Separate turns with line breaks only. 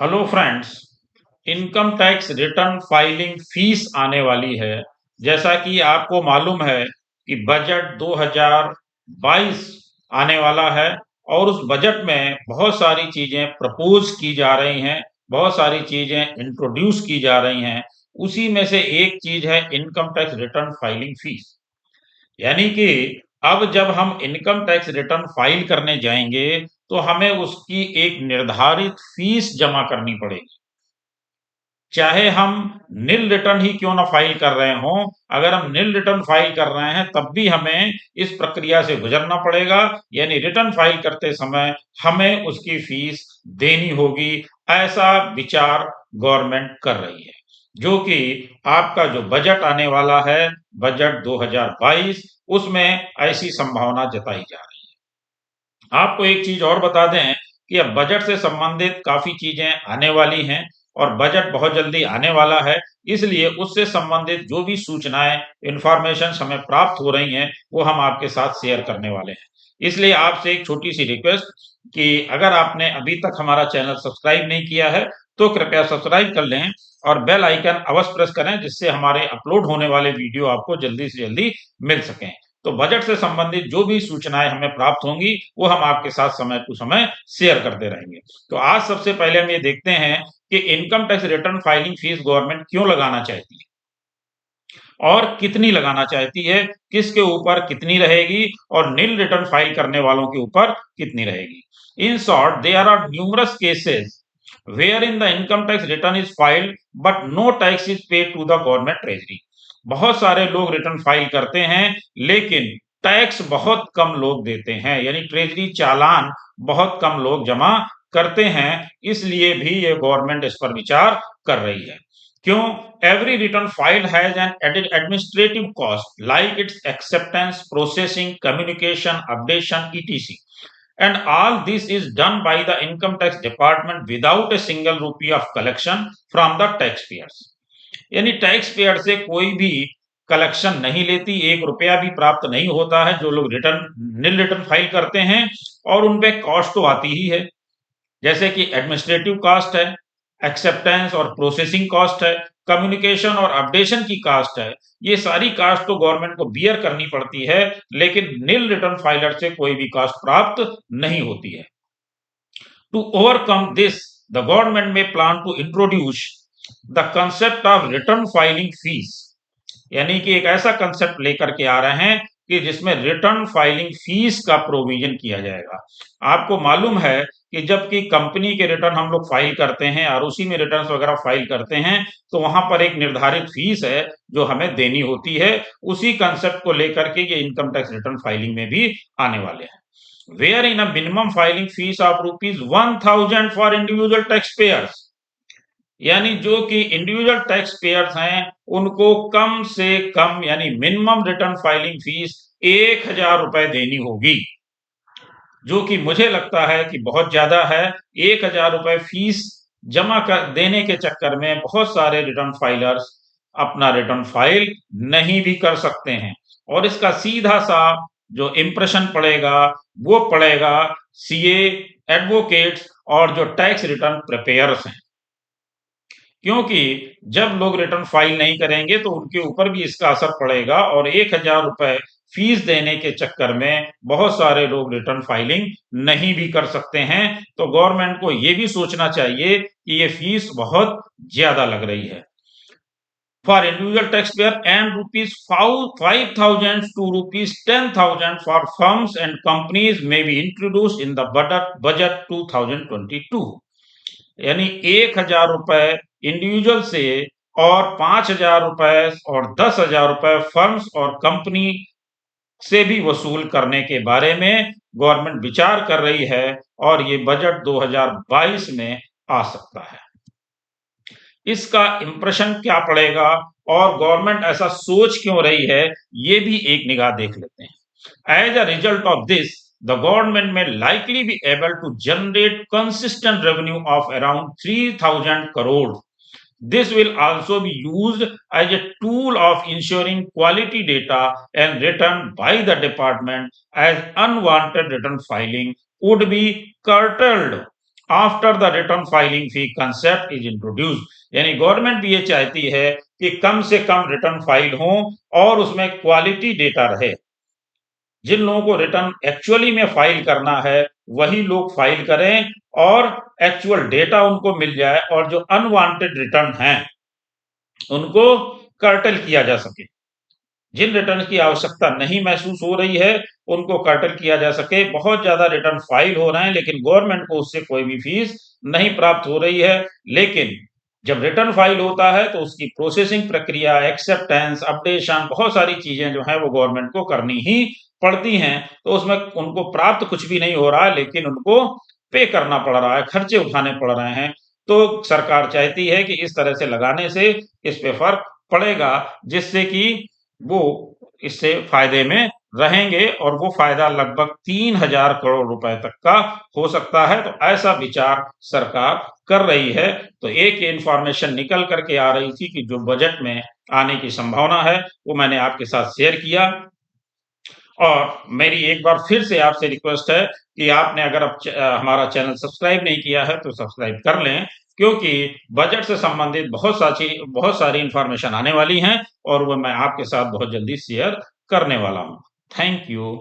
Hello friends. Income tax return filing fees आने वाली है। जैसा कि आपको मालूम है कि बजट 2022 आने वाला है और उस बजट में बहुत सारी चीजें प्रपोज की जा रही हैं, बहुत सारी चीजें इंट्रोड्यूस की जा रही हैं। उसी में से एक चीज है income tax return filing fees. यानी कि अब जब हम इनकम टैक्स रिटर्न फाइल करने जाएंगे तो हमें उसकी एक निर्धारित फीस जमा करनी पड़ेगी। चाहे हम नील रिटर्न ही क्यों ना फाइल कर रहे हों, अगर हम नील रिटर्न फाइल कर रहे हैं तब भी हमें इस प्रक्रिया से गुजरना पड़ेगा। यानी रिटर्न फाइल करते समय हमें उसकी फीस देनी होगी। ऐसा विचार गवर्नमेंट कर रही है, जो कि आपका जो बजट आने वाला है, बजट 2022, उसमें ऐसी संभावना जताई जा रही है। आपको एक चीज और बता दें कि अब बजट से संबंधित काफी चीजें आने वाली हैं और बजट बहुत जल्दी आने वाला है। इसलिए उससे संबंधित जो भी सूचनाएं, इंफॉर्मेशन हमें प्राप्त हो रही हैं, वो हम आपके साथ शेयर करने वाले हैं। इसलिए आपसे एक छोटी सी रिक्वेस्ट कि अगर आपने अभी तक हमारा चैनल सब्सक्राइब नहीं किया है तो कृपया सब्सक्राइब कर लें और बेल आइकन अवश्य प्रेस करें, जिससे हमारे अपलोड होने वाले वीडियो आपको जल्दी से जल्दी मिल सकें। तो बजट से संबंधित जो भी सूचनाएं हमें प्राप्त होंगी वो हम आपके साथ समय टू समय शेयर करते रहेंगे। तो आज सबसे पहले हम ये देखते हैं कि income tax return filing fees government क्यों लगाना चाहती है और कितनी लगाना चाहती है, किसके ऊपर कितनी रहेगी और नील रिटर्न फाइल करने वालों के ऊपर कितनी रहेगी। In short, there are numerous cases wherein the income tax return is filed but no tax is paid to the government treasury। बहुत सारे लोग रिटर्न फाइल करते हैं लेकिन टैक्स बहुत कम लोग देते हैं, यानी ट्रेजरी चालान बहुत कम लोग जमा करते हैं। इसलिए भी ये गवर्नमेंट इस पर विचार कर रही है। क्यों? Every return file has an administrative cost like it's acceptance, processing, communication, updation, etc, and all this is done by the income tax department without a single rupee of collection from the taxpayers। यानी tax payer से कोई भी collection नहीं लेती, 1 रुपया भी प्राप्त नहीं होता है। जो लोग नील रिटर्न फाइल करते हैं और उनपे कॉस्ट तो आती ही है, जैसे कि एडमिनिस्ट्रेटिव कॉस्ट है, एक्सेप्टेंस और प्रोसेसिंग कॉस्ट है, कम्युनिकेशन और अपडेशन की कॉस्ट है। ये सारी कॉस्ट तो गवर्नमेंट को बियर करनी पड़ती है, लेकिन नील रिटर्न फाइलर से कोई भी कॉस्ट प्राप्त नहीं होती है। To overcome this, the government may plan to introduce the concept of return filing fees. यानी कि एक ऐसा कंसेप्ट लेकर के आ रहे हैं कि जिसमें रिटर्न फाइलिंग फीस का प्रोविजन किया जाएगा। आपको मालूम है कि जबकि कंपनी के रिटर्न हम लोग फाइल करते हैं और उसी में रिटर्न वगैरह फाइल करते हैं तो वहां पर एक निर्धारित फीस है जो हमें देनी होती है। उसी कंसेप्ट को लेकर के ये इनकम टैक्स रिटर्न फाइलिंग में भी आने वाले हैं। Wherein a minimum filing fee of ₹1000 for individual taxpayers. यानी जो कि इंडिविजुअल टैक्स पेयर्स हैं उनको कम से कम यानी मिनिमम रिटर्न फाइलिंग फीस ₹1000 देनी होगी, जो कि मुझे लगता है कि बहुत ज्यादा है। ₹1000 फीस जमा कर देने के चक्कर में बहुत सारे रिटर्न फाइलर्स अपना रिटर्न फाइल नहीं भी कर सकते हैं और इसका सीधा सा जो इम्प्रेशन पड़ेगा वो पड़ेगा सीए, एडवोकेट्स और जो टैक्स रिटर्न प्रिपेयर्स हैं। क्योंकि जब लोग रिटर्न फाइल नहीं करेंगे तो उनके ऊपर भी इसका असर पड़ेगा और ₹1000 फीस देने के चक्कर में बहुत सारे लोग रिटर्न फाइलिंग नहीं भी कर सकते हैं। तो गवर्नमेंट को ये भी सोचना चाहिए कि ये फीस बहुत ज्यादा लग रही है। For individual tax payer and ₹5000 to ₹10,000 for firms and companies may be introduced in the budget 2022। यानी ₹1000 इंडिविजुअल से और ₹5000 और ₹10,000 फर्म्स और कंपनी से भी वसूल करने के बारे में गवर्नमेंट विचार कर रही है और ये बजट 2022 में आ सकता है। इसका इंप्रेशन क्या पड़ेगा और गवर्नमेंट ऐसा सोच क्यों रही है, ये भी एक निगाह देख लेते हैं। As a result of this, the government may likely be able to generate consistent revenue of around 3,000 crore। This will also be used as a tool of ensuring quality data and return by the department, as unwanted return filing would be curtailed after the return filing fee concept is introduce, यानी government भी ये चाहती है कि कम से कम return file हो और उसमें क्वालिटी डेटा रहे। जिन लोगों को रिटर्न एक्चुअली में फाइल करना है वही लोग फाइल करें और एक्चुअल डेटा उनको मिल जाए, और जो अनवांटेड रिटर्न हैं उनको कर्टल किया जा सके। जिन रिटर्न की आवश्यकता नहीं महसूस हो रही है उनको कर्टल किया जा सके। बहुत ज्यादा रिटर्न फाइल हो रहे हैं लेकिन गवर्नमेंट को उससे कोई भी फीस नहीं प्राप्त हो रही है, लेकिन जब रिटर्न फाइल होता है तो उसकी प्रोसेसिंग प्रक्रिया, एक्सेप्टेंस, अपडेशन, बहुत सारी चीजें जो है वो गवर्नमेंट को करनी ही पड़ती हैं। तो उसमें उनको प्राप्त कुछ भी नहीं हो रहा है लेकिन उनको पे करना पड़ रहा है, खर्चे उठाने पड़ रहे हैं। तो सरकार चाहती है कि इस तरह से लगाने से इस पे फर्क पड़ेगा, जिससे कि वो इससे फायदे में रहेंगे और वो फायदा लगभग 3,000 करोड़ रुपए तक का हो सकता है। तो ऐसा विचार सरकार कर रही है। तो एक इंफॉर्मेशन निकल करके आ रही थी कि जो बजट में आने की संभावना है वो मैंने आपके साथ शेयर किया। और मेरी एक बार फिर से आपसे रिक्वेस्ट है कि आपने अगर हमारा चैनल सब्सक्राइब नहीं किया है तो सब्सक्राइब कर लें, क्योंकि बजट से संबंधित बहुत सारी इंफॉर्मेशन आने वाली हैं और वो मैं आपके साथ बहुत जल्दी शेयर करने वाला हूं। Thank you.